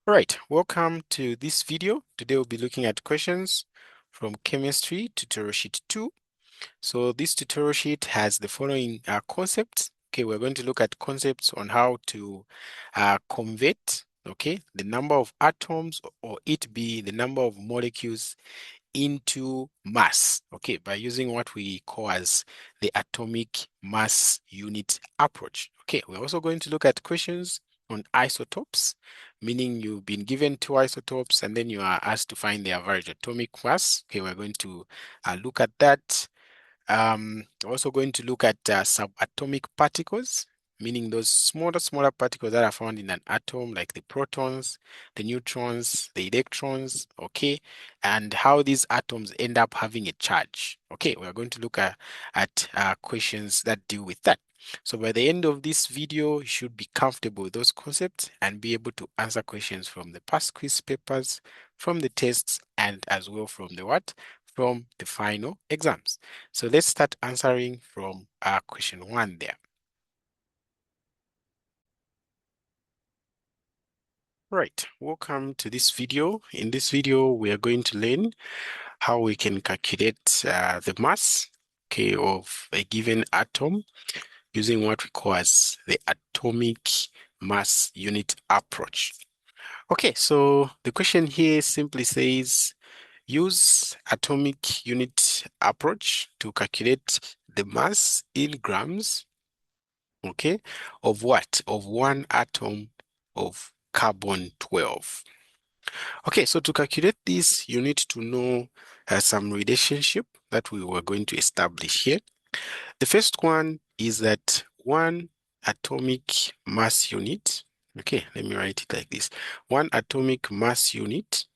All right, welcome to this video. Today we'll be looking at questions from Chemistry Tutorial Sheet 2. So this tutorial sheet has the following concepts. Okay, we're going to look at concepts on how to convert, okay, the number of atoms or it be the number of molecules into mass, okay, by using what we call as the atomic mass unit approach. Okay, we're also going to look at questions on isotopes, meaning you've been given two isotopes and then you are asked to find their average atomic mass. Okay, we're going to look at that. We're also going to look at subatomic particles, meaning those smaller particles that are found in an atom, like the protons, the neutrons, the electrons, okay, and how these atoms end up having a charge. Okay, we're going to look at questions that deal with that. So by the end of this video, you should be comfortable with those concepts and be able to answer questions from the past quiz papers, from the tests, and as well from the what? From the final exams. So let's start answering from question 1 there. Right, welcome to this video. In this video, we are going to learn how we can calculate the mass, okay, of a given atom using what we call as the atomic mass unit approach. Okay, so the question here simply says, use atomic unit approach to calculate the mass in grams, okay, of what? Of one atom of carbon 12. Okay, so to calculate this, you need to know some relationship that we were going to establish here. The first one is that one atomic mass unit, okay, let me write it like this. One atomic mass unit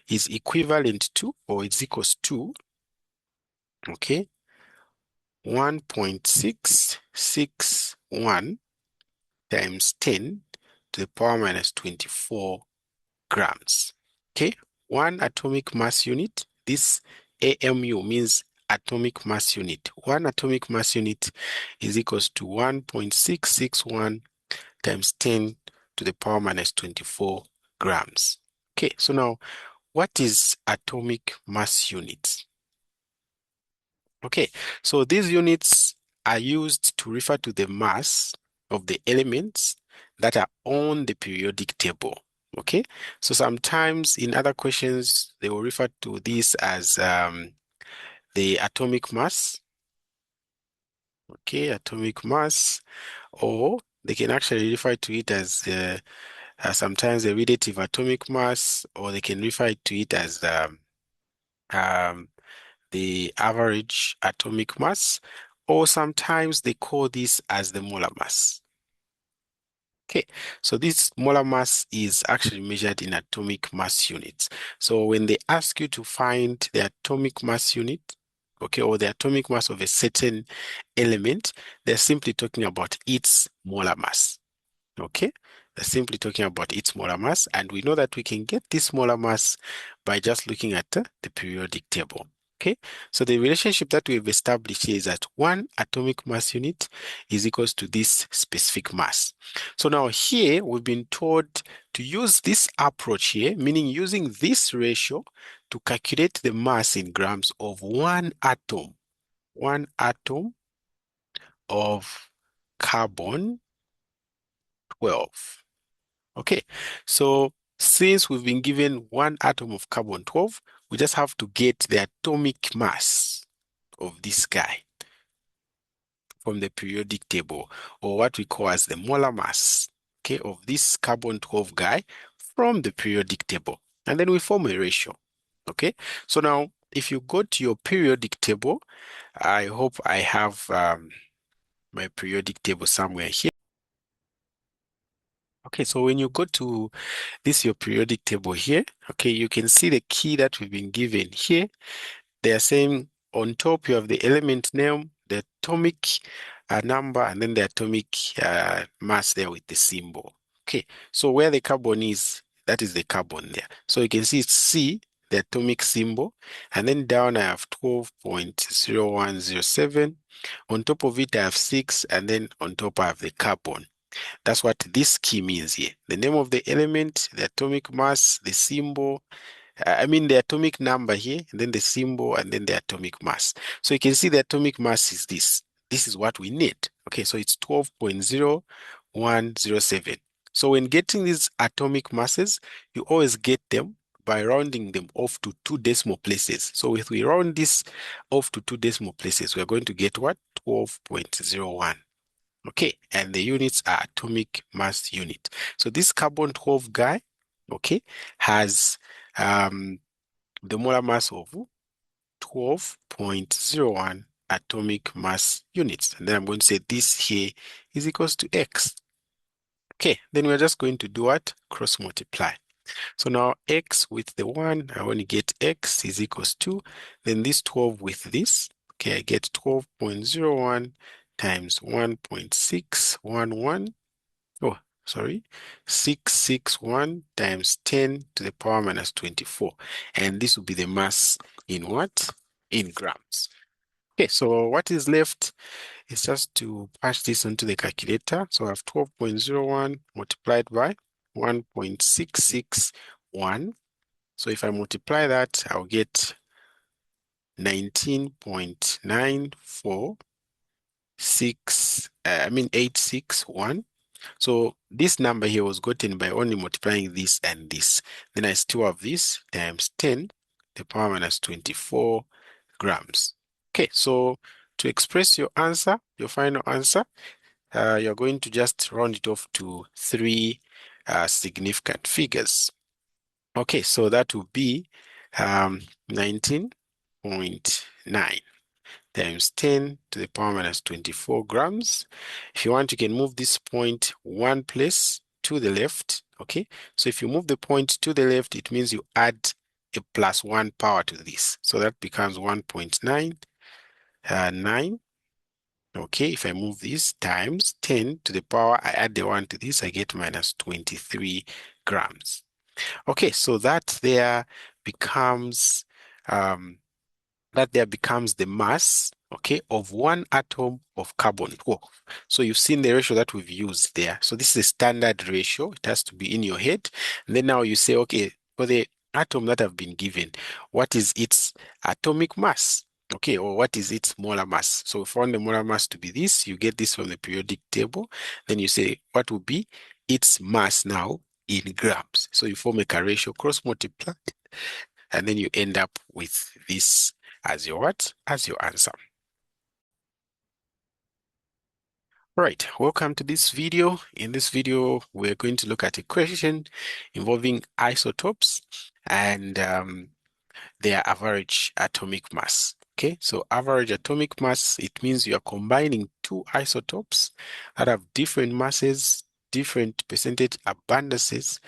is equivalent to, or is equals to, okay, 1.661 times 10 to the power minus 24 grams. Okay, one atomic mass unit, this AMU means atomic mass unit. One atomic mass unit is equals to 1.661 times 10 to the power minus 24 grams. Okay, so now what is atomic mass units? Okay, so these units are used to refer to the mass of the elements that are on the periodic table. Okay, so sometimes in other questions, they will refer to this as the atomic mass. Okay, atomic mass, or they can actually refer to it as sometimes the relative atomic mass, or they can refer to it as um, the average atomic mass, or sometimes they call this as the molar mass. Okay, so this molar mass is actually measured in atomic mass units. So when they ask you to find the atomic mass unit, okay, or the atomic mass of a certain element, they're simply talking about its molar mass. Okay, they're simply talking about its molar mass, and we know that we can get this molar mass by just looking at the periodic table. Okay, so the relationship that we've established here is that one atomic mass unit is equals to this specific mass. So now here we've been told to use this approach here, meaning using this ratio to calculate the mass in grams of one atom of carbon 12. Okay, so since we've been given one atom of carbon 12, we just have to get the atomic mass of this guy from the periodic table, or what we call as the molar mass, okay, of this carbon 12 guy from the periodic table. And then we form a ratio, okay? So now, if you go to your periodic table, I hope I have my periodic table somewhere here. Okay, so when you go to this your periodic table here, okay, you can see the key that we've been given here. They are saying on top you have the element name, the atomic number, and then the atomic mass there with the symbol. Okay, so where the carbon is, that is the carbon there. So you can see it's C, the atomic symbol, and then down I have 12.0107. On top of it I have 6, and then on top I have the carbon. That's what this key means here. The name of the element, the atomic mass, the symbol, the atomic number here, and then the symbol, and then the atomic mass. So you can see the atomic mass is this. This is what we need. Okay, so it's 12.0107. So when getting these atomic masses, you always get them by rounding them off to 2 decimal places. So if we round this off to 2 decimal places, we're going to get what? 12.01. Okay, and the units are atomic mass unit. So this carbon 12 guy, okay, has the molar mass of 12.01 atomic mass units. And then I'm going to say this here is equals to X. Okay, then we're just going to do what? Cross multiply. So now X with the 1, I want to get X is equals to, then this 12 with this, okay, I get 12.01 times 1.611. Oh, sorry, 661 times 10 to the power minus 24. And this will be the mass in what? In grams. Okay, so what is left is just to punch this into the calculator. So I have 12.01 multiplied by 1.661. So if I multiply that, I'll get 861. So this number here was gotten by only multiplying this and this. Then I still have this times 10 to the power minus 24 grams. Okay, so to express your answer, your final answer, you're going to just round it off to 3 significant figures. Okay, so that will be 19.9 times 10 to the power minus 24 grams. If you want, you can move this point 1 place to the left. Okay, so if you move the point to the left, it means you add a +1 power to this. So that becomes 1.99. Okay, if I move this times 10 to the power, I add the 1 to this, I get minus 23 grams. Okay, so that there becomes the mass, okay, of one atom of carbon-12. So you've seen the ratio that we've used there. So this is a standard ratio. It has to be in your head. And then now you say, okay, for the atom that I've been given, what is its atomic mass? Okay, or what is its molar mass? So we found the molar mass to be this. You get this from the periodic table. Then you say, what will be its mass now in grams? So you form a ratio, cross multiply, and then you end up with this as your what? As your answer. Right, welcome to this video. In this video, we're going to look at a question involving isotopes and their average atomic mass. Okay, so average atomic mass, it means you are combining two isotopes that have different masses, different percentage abundances,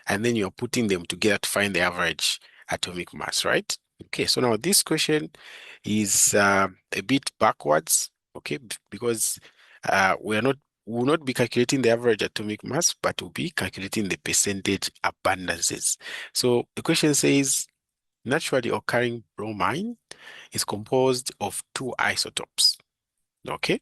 and then you're putting them together to find the average atomic mass, right? Okay, so now this question is a bit backwards, okay, because we will not be calculating the average atomic mass, but we'll be calculating the percentage abundances. So the question says, naturally occurring bromine is composed of two isotopes. Okay.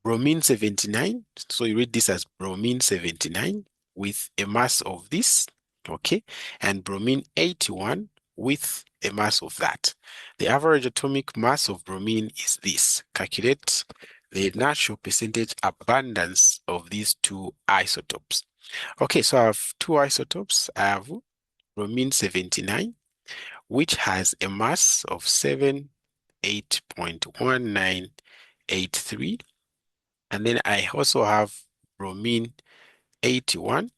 Bromine 79. So you read this as bromine 79 with a mass of this. Okay. And bromine 81 with a mass of that. The average atomic mass of bromine is this. Calculate the natural percentage abundance of these two isotopes. Okay, so I have two isotopes. I have bromine 79, which has a mass of 78.1983. And then I also have bromine 81,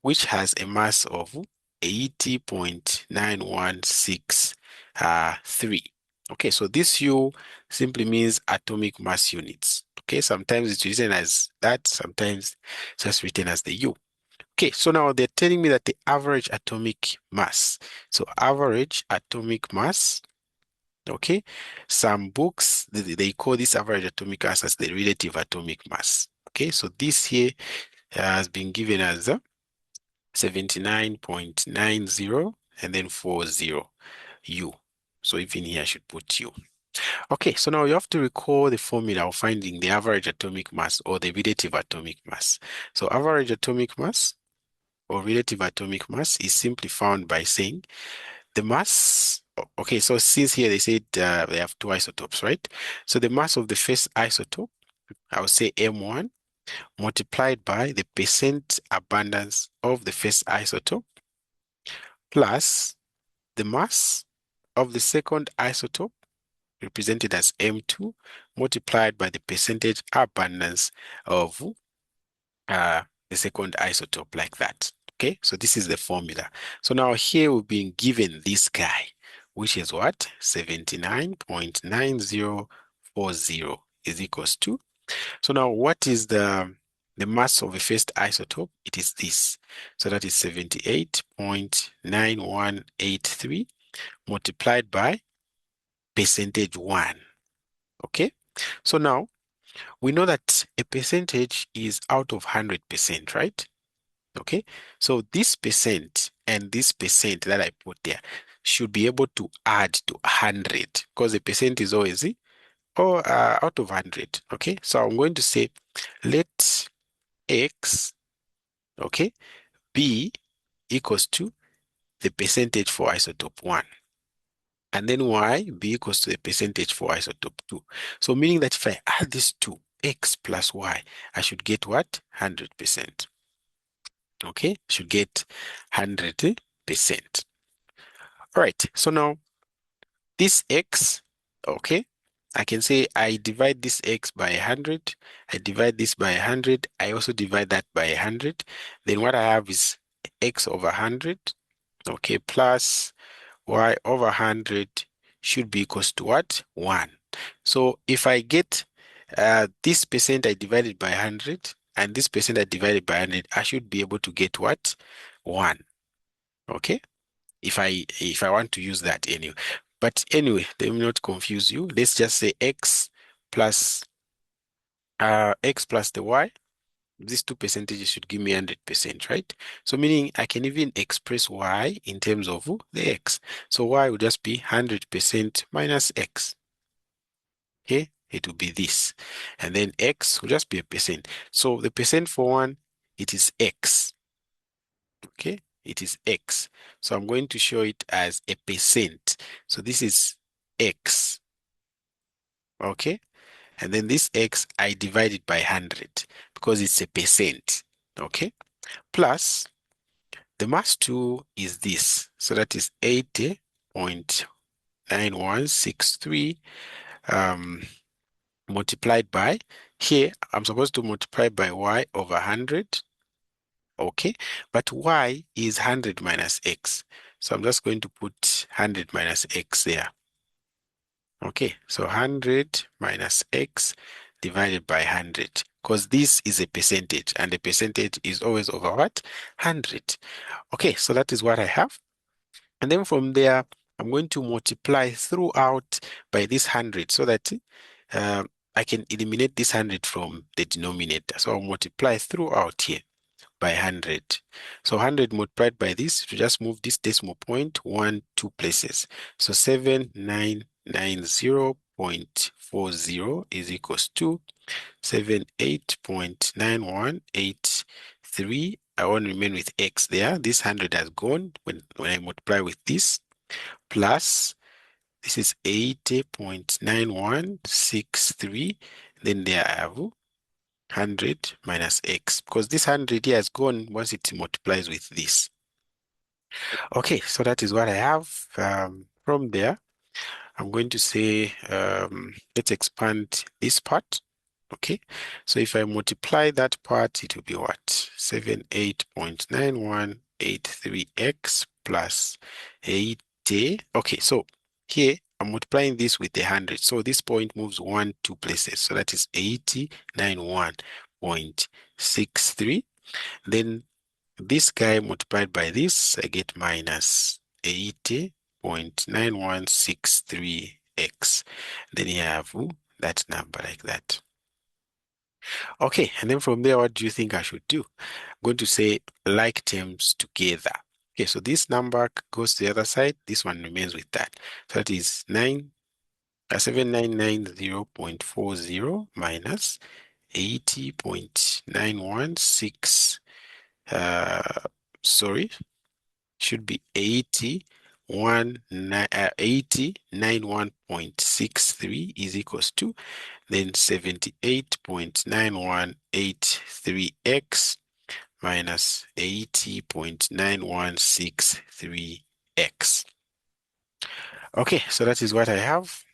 which has a mass of 80.9163. Okay, so this U simply means atomic mass units. Okay, sometimes it's written as that, sometimes it's just written as the U. Okay, so now they're telling me that the average atomic mass. So average atomic mass, okay, some books, they call this average atomic mass as the relative atomic mass. Okay, so this here has been given as 79.90 and then 40 U. So even here I should put U. Okay, so now you have to recall the formula of finding the average atomic mass or the relative atomic mass. So average atomic mass or relative atomic mass is simply found by saying the mass. Okay, so since here they said they have two isotopes, right? So the mass of the first isotope, I would say M1, multiplied by the percent abundance of the first isotope plus the mass of the second isotope represented as M2 multiplied by the percentage abundance of the second isotope, like that. Okay, so this is the formula. So now here we've been given this guy, which is what? 79.9040 is equals to. So now what is the mass of the first isotope? It is this. So that is 78.9183 multiplied by percentage 1. Okay, so now we know that a percentage is out of 100%, right? Okay, so this percent and this percent that I put there should be able to add to 100 because the percent is always out of 100. Okay, so I'm going to say let X, okay, be equals to the percentage for isotope 1. And then Y be equals to the percentage for isotope 2. So meaning that if I add these two, X plus Y, I should get what? 100%. Okay, should get 100%. All right, so now this X, okay, I can say I divide this X by 100, I divide this by 100, I also divide that by 100. Then what I have is X over 100, okay, plus Y over 100 should be equals to what? 1. So if I get this percent I divided by 100 and this percent I divided by 100, I should be able to get what? 1. Okay? If I want to use that anyway. But anyway, let me not confuse you. Let's just say plus the Y. These two percentages should give me 100%, right? So meaning I can even express Y in terms of the X. So Y would just be 100% minus X. Okay, it will be this. And then X will just be a percent. So the percent for 1, it is X. Okay, it is X. So I'm going to show it as a percent. So this is X. Okay, and then this X, I divide it by 100 because it's a percent. Okay, plus the mass 2 is this. So that is 80.9163 multiplied by, here I'm supposed to multiply by Y over 100. Okay, but Y is 100 minus X. So I'm just going to put 100 minus X there. Okay, so 100 minus X divided by 100, because this is a percentage and the percentage is always over what? 100. Okay, so that is what I have. And then from there, I'm going to multiply throughout by this 100 so that I can eliminate this 100 from the denominator. So I'll multiply throughout here by 100. So 100 multiplied by this, to just move this decimal point 2 places. So 7990.40 is equals to 78.9183. I want to remain with X there. This 100 has gone when I multiply with this, plus this is 80.9163. Then there I have 100 minus X, because this 100 here has gone once it multiplies with this. Okay, so that is what I have. From there, I'm going to say, let's expand this part. Okay, so if I multiply that part, it will be what? 78.9183x plus 80. Okay, so here I'm multiplying this with 100. So this point moves 2 places. So that is 8091.63. Then this guy multiplied by this, I get minus 80.9163x. Then you have that number like that. Okay, and then from there, what do you think I should do? I'm going to say like terms together. Okay, so this number goes to the other side. This one remains with that. So that is 7990.40 minus 80.916, sorry, should be 8091.63 is equals to then 78.9183x minus 80.9163x. Okay, so that is what I have.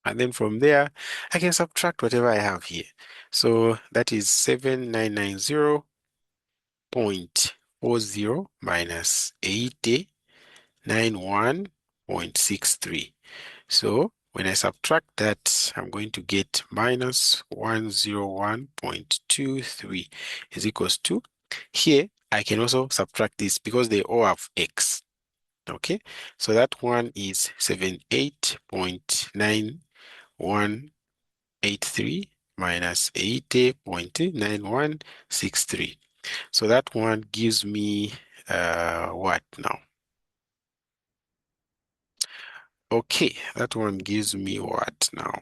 And then from there, I can subtract whatever I have here. So that is 7990.40 minus 8091.63. So when I subtract that, I'm going to get minus 101.23 is equals to, here I can also subtract this because they all have x. Okay, so that one is 78.9183 minus 80.9163. So that one gives me what now? Okay, that one gives me what now?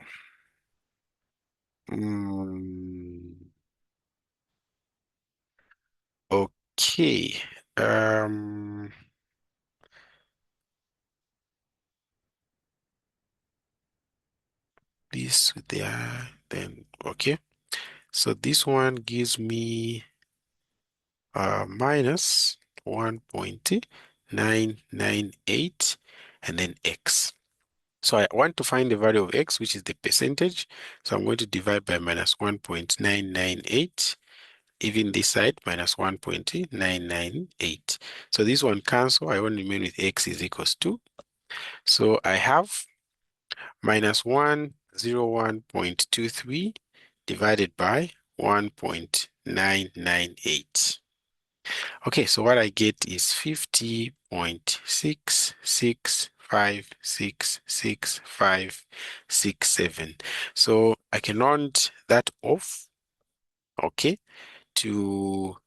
Okay. Um, this there, then okay. So this one gives me minus 1.998 and then x. So I want to find the value of x, which is the percentage. So I'm going to divide by minus 1.998. Even this side, minus 1.998. So this one cancel. I want to remain with x is equals to. So I have minus 101.23 divided by 1.998. Okay, so what I get is 50.665666567. So I can round that off, okay, to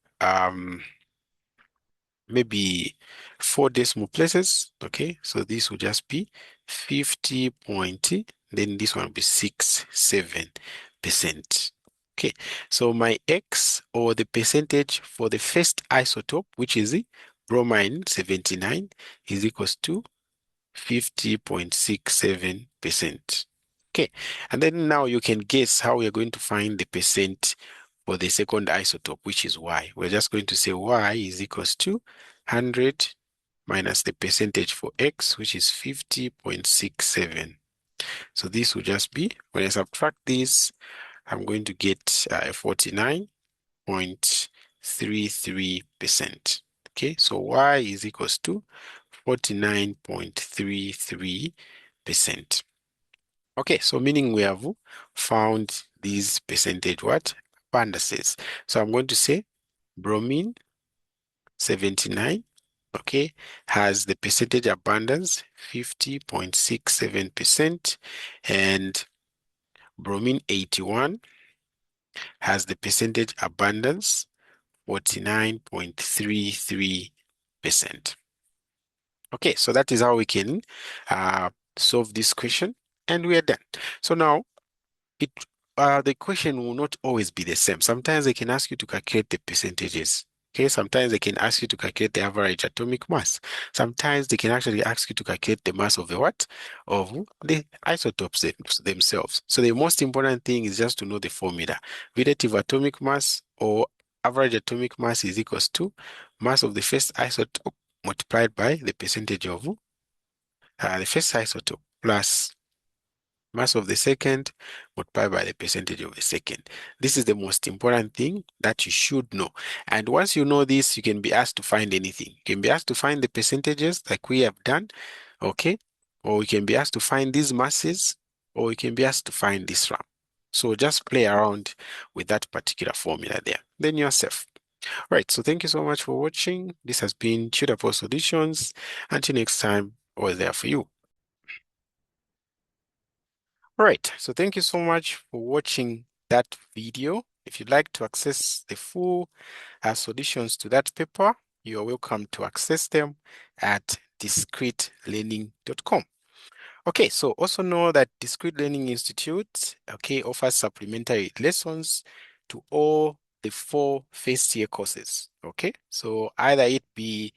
maybe 4 decimal places. Okay, so this will just be 50 point, then this one will be 67%. Okay, so my x, or the percentage for the first isotope, which is the bromine 79, is equals to 50.67%. Okay, and then now you can guess how we're going to find the percent for the second isotope, which is y. We're just going to say y is equals to 100 minus the percentage for x, which is 50.67. So this will just be, when I subtract this, I'm going to get 49.33%. Okay, so y is equals to 49.33%. Okay, so meaning we have found these percentage what? Abundances. So I'm going to say bromine 79, okay, has the percentage abundance 50.67%, and bromine 81 has the percentage abundance 49.33%. Okay, so that is how we can solve this question, and we are done. So now the question will not always be the same. Sometimes they can ask you to calculate the percentages. Okay, sometimes they can ask you to calculate the average atomic mass. Sometimes they can actually ask you to calculate the mass of the what? Of the isotopes themselves. So the most important thing is just to know the formula. Relative atomic mass, or average atomic mass, is equals to mass of the first isotope multiplied by the percentage of the first isotope plus mass of the second multiplied by the percentage of the second. This is the most important thing that you should know. And once you know this, you can be asked to find anything. You can be asked to find the percentages like we have done, okay? Or you can be asked to find these masses, or you can be asked to find this RAM. So just play around with that particular formula there. Then you're safe. Right, so thank you so much for watching. This has been Tutor Solutions. Until next time, always there for you. All right, so thank you so much for watching that video. If you'd like to access the full solutions to that paper, you are welcome to access them at discretelearning.com. Okay, so also know that Discrete Learning Institute, okay, offers supplementary lessons to all the 4 first year courses. Okay, so either it be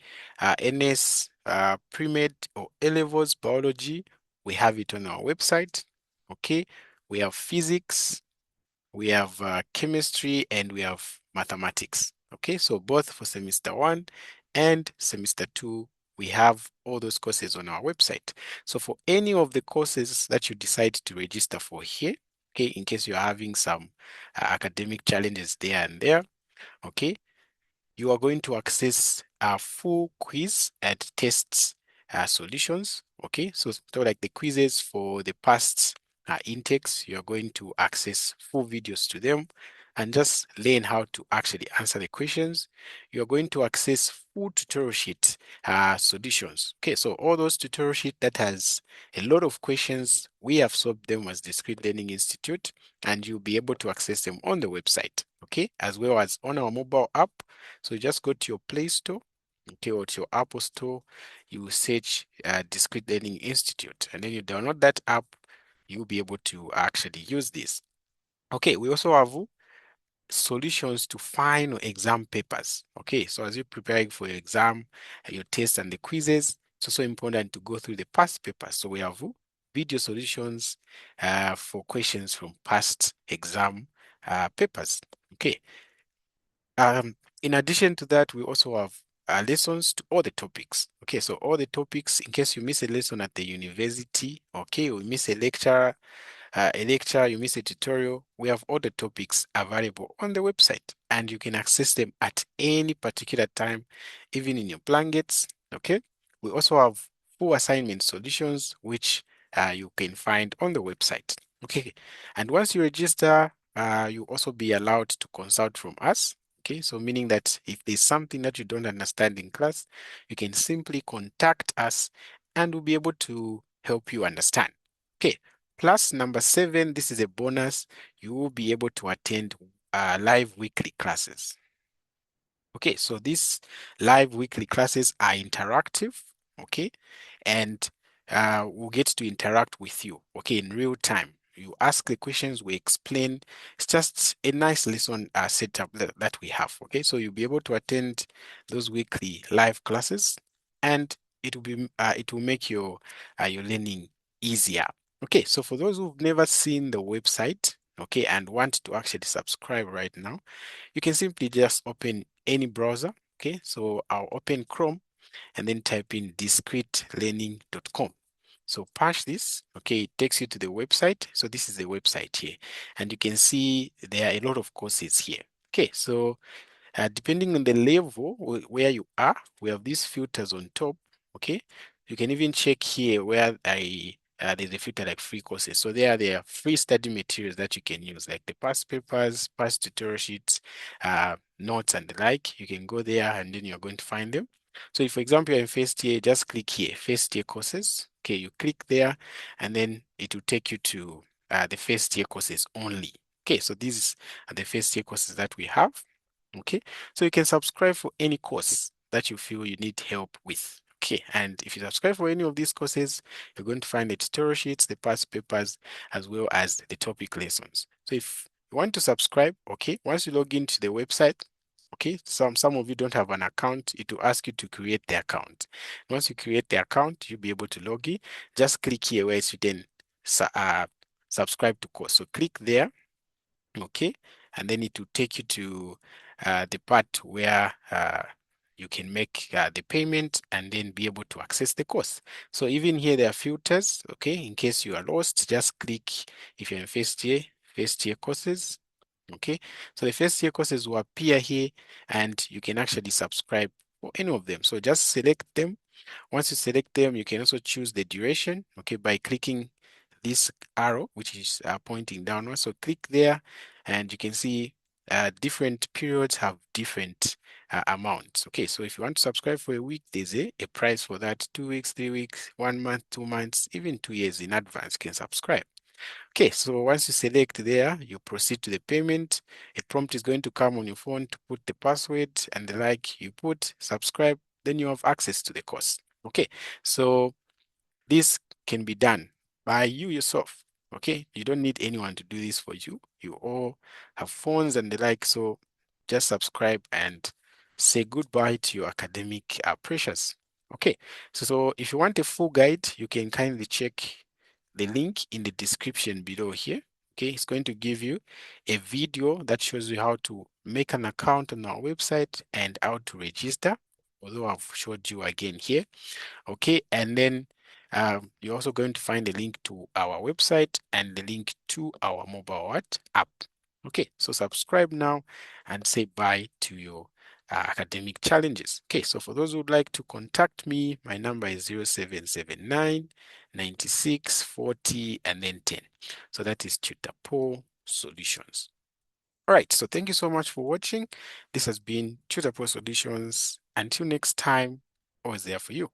NS, pre-med or A-levels biology, we have it on our website. Okay, we have physics, we have chemistry, and we have mathematics. Okay, so both for semester 1 and semester 2, we have all those courses on our website. So for any of the courses that you decide to register for here, okay, in case you're having some academic challenges there and there, okay, you are going to access a full quiz and tests solutions. Okay, so like the quizzes for the past intakes, you're going to access full videos to them and just learn how to actually answer the questions. You're going to access full tutorial sheet solutions. Okay, so all those tutorial sheet that has a lot of questions, we have solved them as Discrete Learning Institute, and you'll be able to access them on the website. Okay, as well as on our mobile app. So just go to your Play Store, okay, or to your Apple Store, you search Discrete Learning Institute, and then you download that app, you'll be able to actually use this. Okay, we also have solutions to final exam papers. Okay, so as you're preparing for your exam, your tests and the quizzes, it's also important to go through the past papers. So we have video solutions for questions from past exam papers. Okay, in addition to that, we also have lessons to all the topics. Okay, so all the topics, in case you miss a lesson at the university, okay, you miss a lecture, you miss a tutorial, we have all the topics available on the website, and you can access them at any particular time, even in your blankets. Okay, we also have full assignment solutions, which you can find on the website. Okay, and once you register, you also be allowed to consult from us. Okay, so meaning that if there's something that you don't understand in class, you can simply contact us and we'll be able to help you understand. Okay, plus number 7, this is a bonus. You will be able to attend live weekly classes. Okay, so these live weekly classes are interactive, okay, and we'll get to interact with you, okay, in real time. You ask the questions, we explain. It's just a nice lesson setup that we have, okay? So you'll be able to attend those weekly live classes, and it will make your learning easier. Okay, so for those who've never seen the website, okay, and want to actually subscribe right now, you can simply just open any browser. Okay, so I'll open Chrome and then type in discretelearning.com. So punch this, okay, it takes you to the website. So this is the website here, and you can see there are a lot of courses here. Okay, so depending on the level where you are, we have these filters on top. Okay, you can even check here where there's a filter like free courses. So there are free study materials that you can use, like the past papers, past tutorial sheets, notes and the like. You can go there and then you're going to find them. So if, for example, you're in first year, just click here, first year courses. Okay, you click there and then it will take you to the first year courses only. Okay, so these are the first year courses that we have. Okay, so you can subscribe for any course that you feel you need help with. Okay, and if you subscribe for any of these courses, you're going to find the tutorial sheets, the past papers, as well as the topic lessons. So if you want to subscribe, okay, once you log into the website, okay, some of you don't have an account, it will ask you to create the account. Once you create the account, you'll be able to log in. Just click here where it's written subscribe to course. So click there, okay, and then it will take you to the part where you can make the payment and then be able to access the course. So even here there are filters, okay, in case you are lost, just click if you're in first year courses, okay. So the first year courses will appear here and you can actually subscribe for any of them. So just select them. Once you select them, you can also choose the duration, okay, by clicking this arrow, which is pointing downwards. So click there and you can see different periods have different amounts. Okay, so if you want to subscribe for a week, there's a price for that. 2 weeks, 3 weeks, 1 month, 2 months, even 2 years in advance, you can subscribe. Okay, so once you select there, you proceed to the payment. A prompt is going to come on your phone to put the password and the like. You put subscribe, then you have access to the course. Okay, so this can be done by you yourself. Okay, you don't need anyone to do this for you. You all have phones and the like, so just subscribe and say goodbye to your academic pressures. Okay, so if you want a full guide, you can kindly check the link in the description below here. Okay, it's going to give you a video that shows you how to make an account on our website and how to register, although I've showed you again here. Okay, and then you're also going to find a link to our website and the link to our mobile app. Okay, so subscribe now and say bye to your academic challenges. Okay, so for those who would like to contact me, my number is 0779 96 40 and then 10. So that is Tutor Pro Solutions. All right, so thank you so much for watching. This has been Tutor Pro Solutions. Until next time, always there for you.